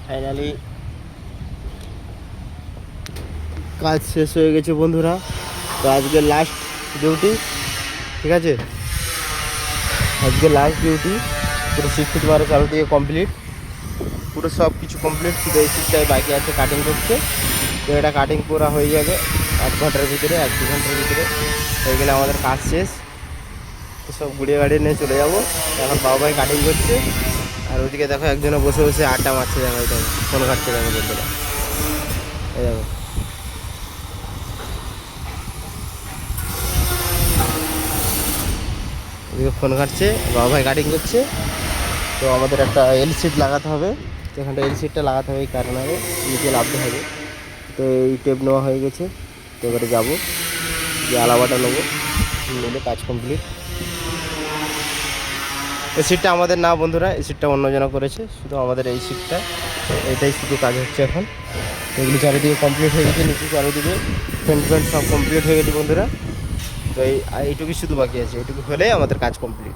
Finally কাজ শেষ হয়ে গেছে বন্ধুরা। তো আজকে লাস্ট ডিউটি, ঠিক আছে, আজকে লাস্ট ডিউটি। পুরো 6 ফিট 12 চালু দিয়ে কমপ্লিট, পুরো সব কিছু কমপ্লিট। শুধু এই সিটটাই বাকি আছে কাটিং করতে। তো এটা কাটিং করা হয়ে যাবে 1 ঘন্টার ভিতরে, 1-2 ঘন্টার ভিতরে হয়ে গেলে আমাদের কাজ শেষ। তো সব গুড়িয়ে গাড়ি নিয়ে চলে যাবো। এখন বাবা ভাই কাটিং করছে, আর ওইদিকে দেখো একজনে বসে বসে আড্ডা মারছে, দেখো এটা ফোন কাটছে, দেখো বন্ধুরা, এই দেখো। ওইদিকে ফোন কাটছে, বাবা ভাই কাটিং করছে। তো আমাদের একটা এল সিট লাগাতে হবে, তো এখানটা এল সিটটা লাগাতে হবে, এই কারণে নিচে লাভতে হবে। তো এই টেপ নেওয়া হয়ে গেছে। তো এবারে যাবো, যে আলাবাটা নেবো, নিলে কাজ কমপ্লিট। এই সিটটা আমাদের না বন্ধুরা, এই সিটটা অন্যজন করেছে, শুধু আমাদের এই সিটটা, এটাই শুধু কাজ হচ্ছে এখন। এগুলি চারিদিকে কমপ্লিট হয়ে গেছে, নিচে চারিদিকে ফ্রেন্ট সব কমপ্লিট হয়ে গেছে বন্ধুরা। তো এইটুকুই শুধু বাকি আছে, এইটুকু হলেই আমাদের কাজ কমপ্লিট।